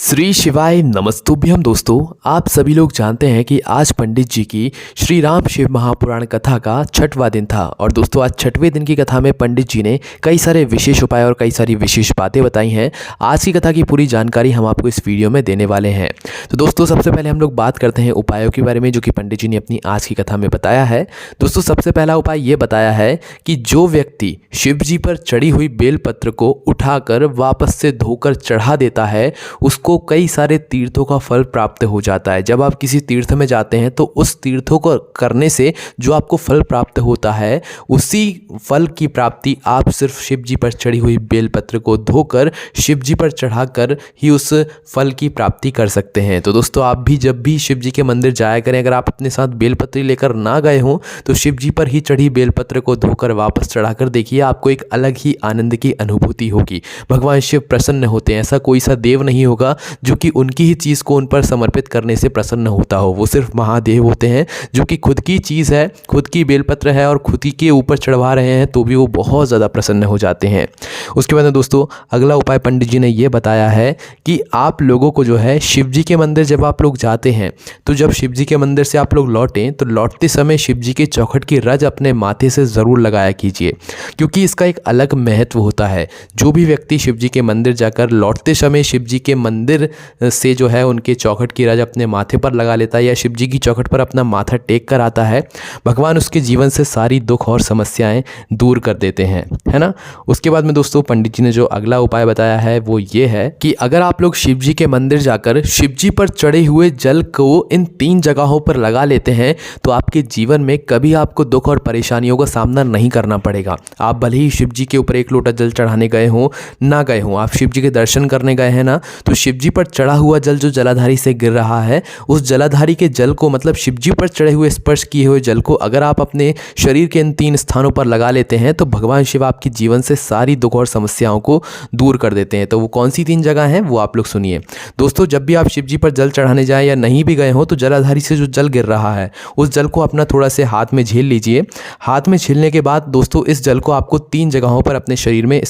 श्री शिवाय नमस्तुभ्यम। दोस्तों, आप सभी लोग जानते हैं कि आज पंडित जी की श्री राम शिव महापुराण कथा का छठवां दिन था। और दोस्तों, आज छठवें दिन की कथा में पंडित जी ने कई सारे विशेष उपाय और कई सारी विशेष बातें बताई हैं। आज की कथा की पूरी जानकारी हम आपको इस वीडियो में देने वाले हैं। तो दोस्तों, सबसे पहले हम लोग बात करते हैं उपायों के बारे में जो कि पंडित जी ने अपनी आज की कथा में बताया है। दोस्तों, सबसे पहला उपाय ये बताया है कि जो व्यक्ति शिव जी पर चढ़ी हुई बेलपत्र को उठाकर वापस से धोकर चढ़ा देता है उसको कई सारे तीर्थों का फल प्राप्त हो जाता है। जब आप किसी तीर्थ में जाते हैं तो उस तीर्थों को करने से जो आपको फल प्राप्त होता है उसी फल की प्राप्ति आप सिर्फ शिव जी पर चढ़ी हुई बेलपत्र को धोकर शिव जी पर चढ़ाकर ही उस फल की प्राप्ति कर सकते हैं। तो दोस्तों, आप भी जब भी शिव जी के मंदिर जाया करें, अगर आप अपने साथ बेलपत्र लेकर ना गए हों तो शिव जी पर ही चढ़ी बेलपत्र को धोकर वापस चढ़ाकर देखिए, आपको एक अलग ही आनंद की अनुभूति होगी। भगवान शिव प्रसन्न होते हैं। ऐसा कोई सा देव नहीं होगा जो कि उनकी ही चीज़ को उन पर समर्पित करने से प्रसन्न होता हो। वो सिर्फ महादेव होते हैं जो कि खुद की चीज़ है, खुद की बेलपत्र है और खुद ही के ऊपर चढ़वा रहे हैं तो भी वो बहुत ज़्यादा प्रसन्न हो जाते हैं। उसके बाद में दोस्तों, अगला उपाय पंडित जी ने ये बताया है कि आप लोगों को जो है शिव जी के मंदिर जब आप लोग जाते हैं तो जब शिव जी के मंदिर से आप लोग लौटें तो लौटते समय शिव जी के चौखट की रज अपने माथे से ज़रूर लगाया कीजिए, क्योंकि इसका एक अलग महत्व होता है। जो भी व्यक्ति शिव जी के मंदिर जाकर लौटते समय शिव जी के मंदिर से जो है उनके चौखट की रज अपने माथे पर लगा लेता है या शिव जी की चौखट पर अपना माथा टेक कर आता है, भगवान उसके जीवन से सारी दुख और समस्याएं दूर कर देते हैं, है ना। उसके बाद में दोस्तों, पंडित जी ने जो अगला उपाय बताया है वो ये है कि अगर आप लोग शिव जी के मंदिर जाकर शिव जी पर चढ़े हुए जल को इन 3 जगहों पर लगा लेते हैं तो आपके जीवन में कभी आपको दुख और परेशानियों का सामना नहीं करना पड़ेगा। आप भले ही शिव जी के ऊपर 1 लोटा जल चढ़ाने गए हों ना गए हों, आप शिव जी के दर्शन करने गए हैं ना, तो शिव जी पर चढ़ा हुआ जल जो जलाधारी से गिर रहा है उस जलाधारी के जल को, मतलब शिव जी पर चढ़े हुए स्पर्श किए हुए जल को अगर आप अपने शरीर के इन 3 स्थानों पर लगा लेते हैं तो भगवान शिव आपके जीवन से सारी दुख और समस्याओं को दूर कर देते हैं। तो वो कौन सी 3 जगह हैं वो आप लोग सुनिए। दोस्तों, जब भी आप शिव जी पर जल चढ़ाने जाएं या नहीं भी गए हो तो जलाधारी से जो जल गिर रहा है उस जल को अपना थोड़ा से हाथ में झेल लीजिए। हाथ में झेलने के बाद दोस्तों, इस जल को आपको 3 जगहों पर अपने शरीर में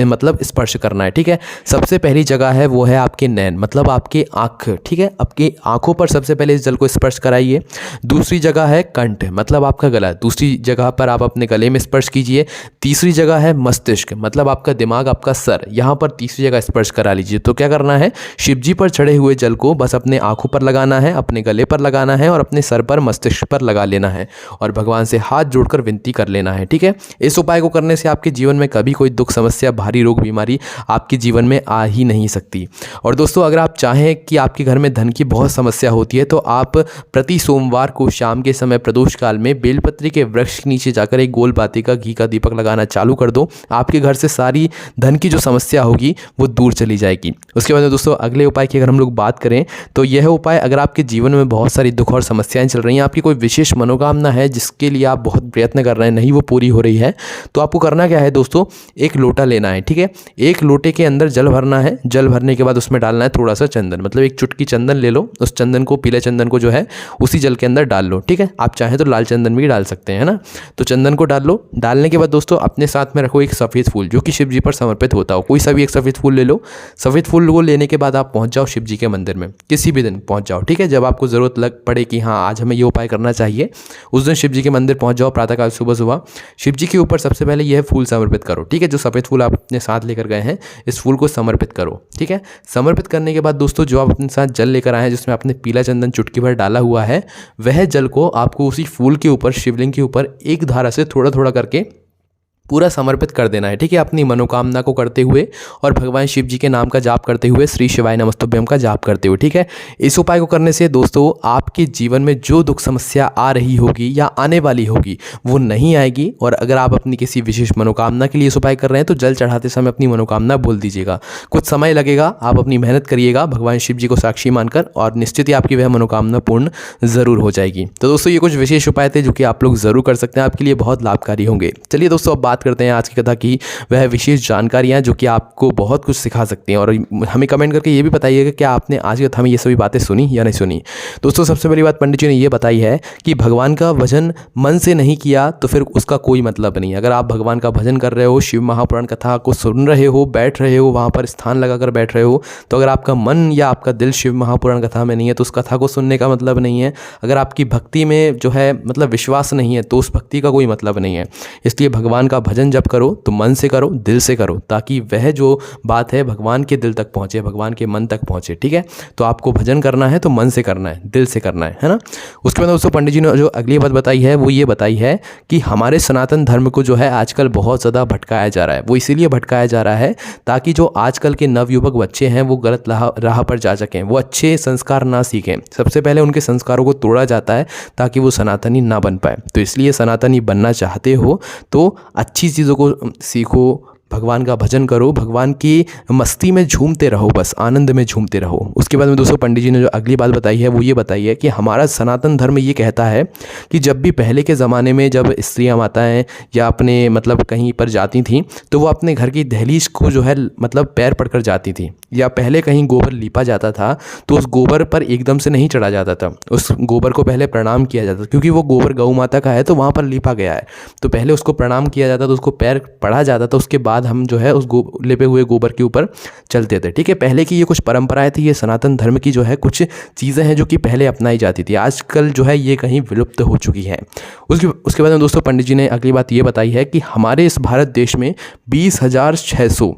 मतलब स्पर्श करना है, ठीक है। सबसे पहली जगह है वो है आपके नैन, मतलब आपके आँख, ठीक है। आपकी आंखों पर सबसे पहले इस जल को स्पर्श कराइए। दूसरी जगह है कंठ, मतलब आपका गला, दूसरी जगह पर आप अपने गले में स्पर्श कीजिए। तीसरी जगह है मस्तिष्क, मतलब आपका दिमाग, आपका सर, यहाँ पर तीसरी जगह स्पर्श करा लीजिए। तो क्या करना है, शिव जी पर चढ़े हुए जल को बस अपने आंखों पर लगाना है, अपने गले पर लगाना है और अपने सर पर, मस्तिष्क पर लगा लेना है और भगवान से हाथ जोड़कर विनती कर लेना है, ठीक है। इस उपाय को करने से आपके जीवन में कभी कोई दुख, समस्या, भारी रोग, बीमारी आपके जीवन में आ ही नहीं सकती। और दोस्तों, अगर आप चाहें कि आपके घर में धन की बहुत समस्या होती है तो आप प्रति सोमवार को शाम के समय प्रदोष काल में बेलपत्री के वृक्ष के नीचे जाकर एक गोल बाती का घी का दीपक लगाना चालू कर दो। आपके घर से सारी धन की जो समस्या होगी वो दूर चली जाएगी। उसके बाद दोस्तों, अगले उपाय की अगर हम लोग बात करें तो यह उपाय, अगर आपके जीवन में बहुत सारी दुख और समस्याएं चल रही हैं, आपकी कोई विशेष मनोकामना है जिसके लिए आप बहुत प्रयत्न कर रहे हैं, नहीं वो पूरी हो रही है, तो आपको करना क्या है दोस्तों, 1 लोटा लेना है, ठीक है। 1 लोटे के अंदर जल भरना है। जल भरने के बाद उसमें डालना है थोड़ा सा चंदन, मतलब 1 चुटकी चंदन ले लो। उस चंदन को, पीले चंदन को जो है उसी जल के अंदर डाल लो, ठीक है। आप चाहें तो लाल चंदन भी डाल सकते हैं ना। तो चंदन को डाल लो। डालने के बाद दोस्तों, अपने साथ में रखो एक सफ़ेद फूल जो कि शिव जी पर समर्पित होता हो। कोई सा भी एक सफ़ेद फूल ले लो। सफ़ेद फूल को लेने के बाद आप पहुंच जाओ शिव जी के मंदिर में, किसी भी दिन पहुंच जाओ, ठीक है। जब आपको ज़रूरत लग पड़े कि हाँ आज हमें ये उपाय करना चाहिए, उस दिन शिव जी के मंदिर पहुंच जाओ। प्रातःकाल सुबह सुबह शिव जी के ऊपर सबसे पहले यह फूल समर्पित करो, ठीक है। जो सफ़ेद फूल आप अपने साथ लेकर गए हैं, इस फूल को समर्पित करो, ठीक है। समर्पित करने के बाद दोस्तों, जो आप अपने साथ जल लेकर आए हैं जिसमें आपने पीला चंदन चुटकी भर डाला हुआ है, वह जल को आपको उसी फूल के ऊपर, शिवलिंग के ऊपर एक धारा से थोड़ा थोड़ा करके पूरा समर्पित कर देना है, ठीक है। अपनी मनोकामना को करते हुए और भगवान शिव जी के नाम का जाप करते हुए, श्री शिवाय नमस्तुभ्यम का जाप करते हुए, ठीक है। इस उपाय को करने से दोस्तों, आपके जीवन में जो दुख समस्या आ रही होगी या आने वाली होगी वो नहीं आएगी। और अगर आप अपनी किसी विशेष मनोकामना के लिए इस उपाय कर रहे हैं तो जल चढ़ाते समय अपनी मनोकामना बोल दीजिएगा। कुछ समय लगेगा, आप अपनी मेहनत करिएगा भगवान शिव जी को साक्षी मानकर, और निश्चित ही आपकी वह मनोकामना पूर्ण ज़रूर हो जाएगी। तो दोस्तों, ये कुछ विशेष उपाय थे जो कि आप लोग ज़रूर कर सकते हैं, आपके लिए बहुत लाभकारी होंगे। चलिए दोस्तों, अब बात बात करते हैं आज की कथा की वह विशेष जानकारियाँ जो कि आपको बहुत कुछ सिखा सकती हैं। और हमें कमेंट करके ये भी बताइएगा क्या आपने आज की कथा में ये सभी बातें सुनी या नहीं सुनी। दोस्तों सबसे पहली बात पंडित जी ने ये बताई है कि भगवान का भजन मन से नहीं किया तो फिर उसका कोई मतलब नहीं। अगर आप भगवान का भजन कर रहे हो, शिव महापुराण कथा को सुन रहे हो, बैठ रहे हो, वहाँ पर स्थान लगाकर बैठ रहे हो, तो अगर आपका मन या आपका दिल शिव महापुराण कथा में नहीं है तो उस कथा को सुनने का मतलब नहीं है। अगर आपकी भक्ति में जो है मतलब विश्वास नहीं है तो उस भक्ति का कोई मतलब नहीं है। इसलिए भगवान का भजन जब करो तो मन से करो, दिल से करो, ताकि वह जो बात है भगवान के दिल तक पहुँचे, भगवान के मन तक पहुँचे। ठीक है, तो आपको भजन करना है तो मन से करना है, दिल से करना है ना। उसके बाद दोस्तों पंडित जी ने जो अगली बात बताई है वो ये बताई है कि हमारे सनातन धर्म को जो है आजकल बहुत ज़्यादा भटकाया जा रहा है। वो इसीलिए भटकाया जा रहा है ताकि जो आजकल के नवयुवक बच्चे हैं वो गलत राह पर जा सकें, वो अच्छे संस्कार ना सीखें। सबसे पहले उनके संस्कारों को तोड़ा जाता है ताकि वो सनातनी ना बन पाए। तो इसलिए सनातनी बनना चाहते हो तो अच्छी चीज़ों को सीखो, भगवान का भजन करो, भगवान की मस्ती में झूमते रहो, बस आनंद में झूमते रहो। उसके बाद में दोस्तों पंडित जी ने जो अगली बात बताई है वो ये बताई है कि हमारा सनातन धर्म ये कहता है कि जब भी पहले के ज़माने में जब स्त्रियाँ माताएँ या अपने मतलब कहीं पर जाती थीं तो वो अपने घर की दहलीज को जो है मतलब पैर पड़कर जाती थी, या पहले कहीं गोबर लीपा जाता था तो उस गोबर पर एकदम से नहीं चढ़ा जाता था, उस गोबर को पहले प्रणाम किया जाता था, क्योंकि वो गोबर गौ माता का है तो वहाँ पर लीपा गया है तो पहले उसको प्रणाम किया जाता था, उसको पैर पड़ा जाता था, उसके बाद हम जो है उस लिपे हुए गोबर के ऊपर चलते थे। ठीक है, पहले की ये कुछ परंपराएं थी, ये सनातन धर्म की जो है कुछ चीज़ें हैं जो कि पहले अपनाई जाती थी, आजकल जो है ये कहीं विलुप्त हो चुकी हैं। उसके बाद में दोस्तों पंडित जी ने अगली बात ये बताई है कि हमारे इस भारत देश में 20,600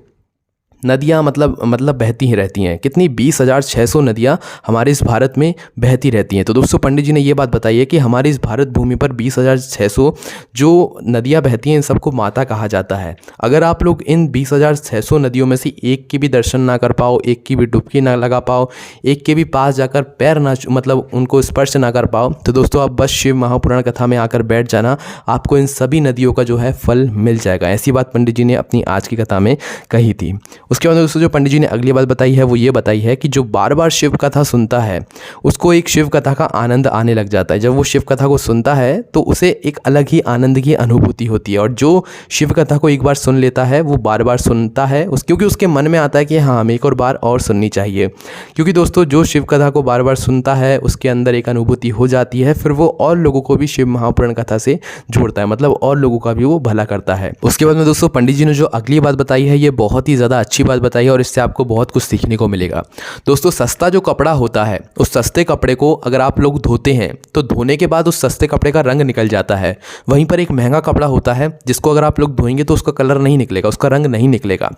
नदियाँ मतलब बहती ही रहती हैं। कितनी? 20,600 नदियाँ हमारे इस भारत में बहती रहती हैं। तो दोस्तों पंडित जी ने ये बात बताई है कि हमारी इस भारत भूमि पर 20,600 जो नदियाँ बहती हैं इन सबको माता कहा जाता है। अगर आप लोग इन 20,600 नदियों में से एक की भी दर्शन ना कर पाओ, एक की भी डुबकी ना लगा पाओ, एक के भी पास जाकर पैर ना मतलब उनको स्पर्श ना कर पाओ, तो दोस्तों आप बस शिव महापुराण कथा में आकर बैठ जाना, आपको इन सभी नदियों का जो है फल मिल जाएगा। ऐसी बात पंडित जी ने अपनी आज की कथा में कही थी। उसके बाद दोस्तों जो पंडित जी ने अगली बात बताई है वो ये बताई है कि जो बार बार शिव कथा सुनता है उसको एक शिव कथा का आनंद आने लग जाता है। जब वो शिव कथा को सुनता है तो उसे एक अलग ही आनंद की अनुभूति होती है, और जो शिव कथा को एक बार सुन लेता है वो बार बार सुनता है क्योंकि उसके मन में आता है कि हाँ हमें एक और बार और सुननी चाहिए। क्योंकि दोस्तों जो शिव कथा को बार बार सुनता है उसके अंदर एक अनुभूति हो जाती है, फिर वो और लोगों को भी शिव महापुराण कथा से जोड़ता है, मतलब और लोगों का भी वो भला करता है। उसके बाद में दोस्तों पंडित जी ने जो अगली बात बताई है ये बहुत ही ज़्यादा अच्छी बात बताई है और इससे आपको बहुत कुछ सीखने को मिलेगा। दोस्तों सस्ता जो कपड़ा होता है उस सस्ते कपड़े को अगर आप लोग धोते हैं तो धोने के बाद उस सस्ते कपड़े का रंग निकल जाता है। वहीं पर एक महंगा कपड़ा होता है जिसको अगर आप लोग धोएंगे तो उसका कलर नहीं निकलेगा, उसका रंग नहीं निकलेगा।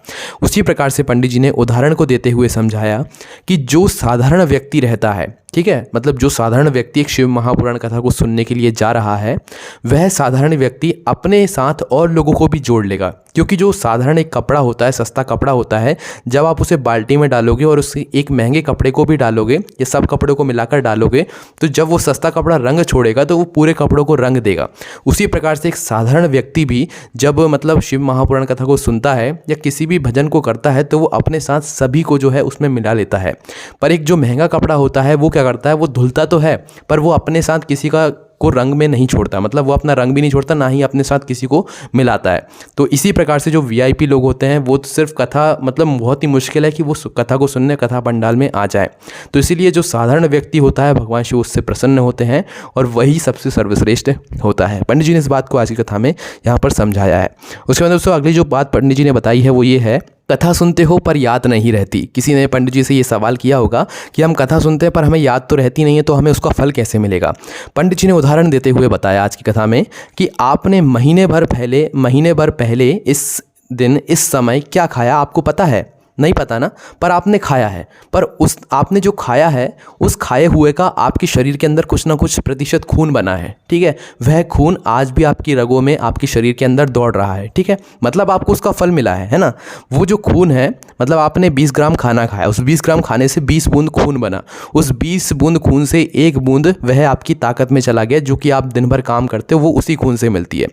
उसी प्रकार से पंडित जी ने उदाहरण को देते हुए समझाया कि जो साधारण व्यक्ति रहता है, ठीक है, मतलब जो साधारण व्यक्ति एक शिव महापुराण कथा को सुनने के लिए जा रहा है वह साधारण व्यक्ति अपने साथ और लोगों को भी जोड़ लेगा। क्योंकि जो साधारण एक कपड़ा होता है, सस्ता कपड़ा होता है, जब आप उसे बाल्टी में डालोगे और उसे एक महंगे कपड़े को भी डालोगे या सब कपड़ों को मिलाकर डालोगे तो जब वो सस्ता कपड़ा रंग छोड़ेगा तो वो पूरे कपड़ों को रंग देगा। उसी प्रकार से एक साधारण व्यक्ति भी जब मतलब शिव महापुराण कथा को सुनता है या किसी भी भजन को करता है तो वो अपने साथ सभी को जो है उसमें मिला लेता है। पर एक जो महंगा कपड़ा होता है वो क्या करता है, वो धुलता तो है पर वो अपने साथ किसी को रंग में नहीं छोड़ता, मतलब वो अपना रंग भी नहीं छोड़ता, ना ही अपने साथ किसी को मिलाता है। तो इसी प्रकार से जो वीआईपी लोग होते हैं वो तो सिर्फ कथा मतलब बहुत ही मुश्किल है कि वो कथा को सुनने कथा पंडाल में आ जाए। तो इसीलिए जो साधारण व्यक्ति होता है भगवान शिव उससे प्रसन्न होते हैं और वही सबसे सर्वश्रेष्ठ होता है। पंडित जी ने इस बात को आज की कथा में यहाँ पर समझाया है। उसके बाद दोस्तों अगली जो बात पंडित जी ने बताई है वो ये है, कथा सुनते हो पर याद नहीं रहती। किसी ने पंडित जी से ये सवाल किया होगा कि हम कथा सुनते हैं पर हमें याद तो रहती नहीं है तो हमें उसका फल कैसे मिलेगा। पंडित जी ने उदाहरण देते हुए बताया आज की कथा में कि आपने महीने भर पहले इस दिन इस समय क्या खाया, आपको पता है? नहीं पता ना, पर आपने खाया है। पर उस आपने जो खाया है उस खाए हुए का आपके शरीर के अंदर कुछ ना कुछ प्रतिशत खून बना है, ठीक है। वह खून आज भी आपकी रगों में आपके शरीर के अंदर दौड़ रहा है, ठीक है। मतलब आपको उसका फल मिला है ना। वो जो खून है मतलब आपने 20 ग्राम खाना खाया, उस 20 ग्राम खाने से 20 बूंद खून बना। उस 20 बूंद खून से एक बूंद वह आपकी ताकत में चला गया, जो कि आप दिन भर काम करते हो वो उसी खून से मिलती है।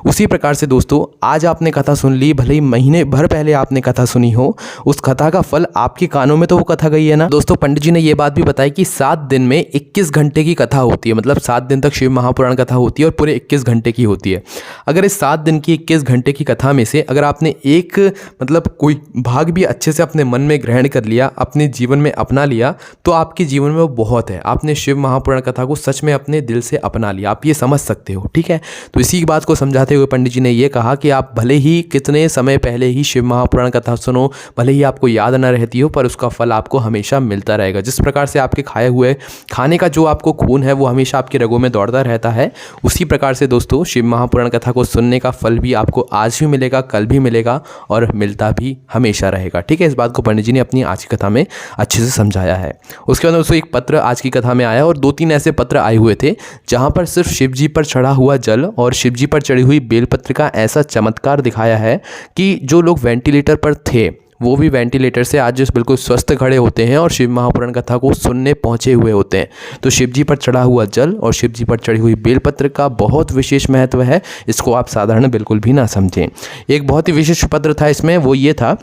उसी प्रकार से दोस्तों आज आपने कथा सुन ली, भले ही महीने भर पहले आपने कथा सुनी हो, उस कथा का फल आपके कानों में तो वो कथा गई है ना। दोस्तों पंडित जी ने ये बात भी बताई कि 7 दिन में 21 घंटे की कथा होती है, मतलब 7 दिन तक शिव महापुराण कथा होती है और पूरे 21 घंटे की होती है। अगर इस 7 दिन की 21 घंटे की कथा में से अगर आपने एक मतलब कोई भाग भी अच्छे से अपने मन में ग्रहण कर लिया, अपने जीवन में अपना लिया, तो आपके जीवन में वो बहुत है। आपने शिव महापुराण कथा को सच में अपने दिल से अपना लिया, आप ये समझ सकते हो, ठीक है। तो इसी बात को समझाते हुए पंडित जी ने ये कहा कि आप भले ही कितने समय पहले ही शिव महापुराण कथा सुनो, भले ही आपको याद न रहती हो, पर उसका फल आपको हमेशा मिलता रहेगा। जिस प्रकार से आपके खाए हुए खाने का जो आपको खून है वो हमेशा आपकी रगों में दौड़ता रहता है, उसी प्रकार से दोस्तों शिव महापुराण कथा को सुनने का फल भी आपको आज भी मिलेगा, कल भी मिलेगा और मिलता भी हमेशा रहेगा, ठीक है। इस बात को पंडित जी ने अपनी आज की कथा में अच्छे से समझाया है। उसके बाद दोस्तों एक पत्र आज की कथा में आया और 2-3 ऐसे पत्र आए हुए थे जहां पर सिर्फ शिव जी पर चढ़ा हुआ जल और शिव जी पर चढ़ी हुई बेलपत्र का ऐसा चमत्कार दिखाया है कि जो लोग वेंटिलेटर पर थे वो भी वेंटिलेटर से आज बिल्कुल स्वस्थ खड़े होते हैं और शिव महापुराण कथा को सुनने पहुंचे हुए होते हैं। तो शिव जी पर चढ़ा हुआ जल और शिव जी पर चढ़ी हुई बेलपत्र का बहुत विशेष महत्व है, इसको आप साधारण बिल्कुल भी ना समझें। एक बहुत ही विशेष पत्र था इसमें, वो ये था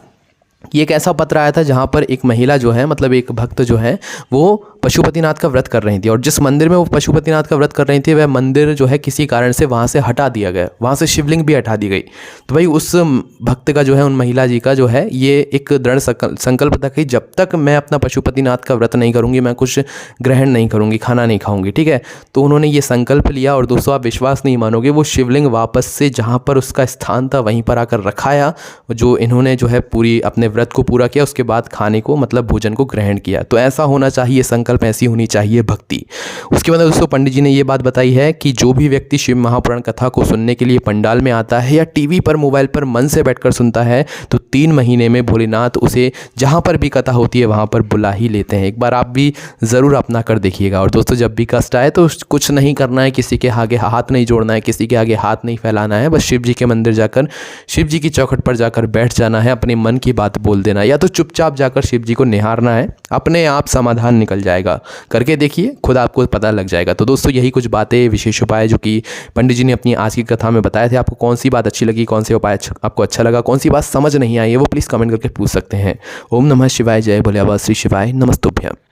कि एक ऐसा पत्र आया था जहाँ पर एक महिला जो है, मतलब एक भक्त जो है, वो पशुपतिनाथ का व्रत कर रही थी और जिस मंदिर में वो पशुपतिनाथ का व्रत कर रही थी वह मंदिर जो है किसी कारण से वहाँ से हटा दिया गया, वहाँ से शिवलिंग भी हटा दी गई। तो भाई उस भक्त का जो है, उन महिला जी का जो है ये एक दृढ़ संकल्प था कि जब तक मैं अपना पशुपतिनाथ का व्रत नहीं करूँगी, मैं कुछ ग्रहण नहीं करूँगी, खाना नहीं खाऊँगी, ठीक है। तो उन्होंने ये संकल्प लिया और दोस्तों आप विश्वास नहीं मानोगे, वो शिवलिंग वापस से जहाँ पर उसका स्थान था वहीं पर आकर रखाया, जो इन्होंने जो है पूरी अपने व्रत को पूरा किया, उसके बाद खाने को मतलब भोजन को ग्रहण किया। तो ऐसा होना चाहिए, संकल्प ऐसी होनी चाहिए भक्ति। उसके बाद दोस्तों पंडित जी ने ये बात बताई है कि जो भी व्यक्ति शिव महापुराण कथा को सुनने के लिए पंडाल में आता है या टीवी पर मोबाइल पर मन से बैठकर सुनता है तो 3 महीने में भोलेनाथ उसे जहाँ पर भी कथा होती है वहाँ पर बुला ही लेते हैं। एक बार आप भी ज़रूर अपना कर देखिएगा। और दोस्तों जब भी कष्ट आए तो कुछ नहीं करना है, किसी के आगे हाथ नहीं जोड़ना है, किसी के आगे हाथ नहीं फैलाना है, बस शिव जी के मंदिर जाकर, शिव जी की चौखट पर जाकर बैठ जाना है, अपने मन की बात बोल देना, या तो चुपचाप जाकर शिव जी को निहारना है, अपने आप समाधान निकल जाएगा। करके देखिए, खुद आपको पता लग जाएगा। तो दोस्तों यही कुछ बातें, विशेष उपाय जो कि पंडित जी ने अपनी आज की कथा में बताए थे। आपको कौन सी बात अच्छी लगी, कौन से उपाय आपको अच्छा लगा, कौन सी बात समझ नहीं आई है, वो प्लीज़ कमेंट करके पूछ सकते हैं। ओम नमः शिवाय, जय भोले बाबा, श्री शिवाय नमस्तुभ्यम।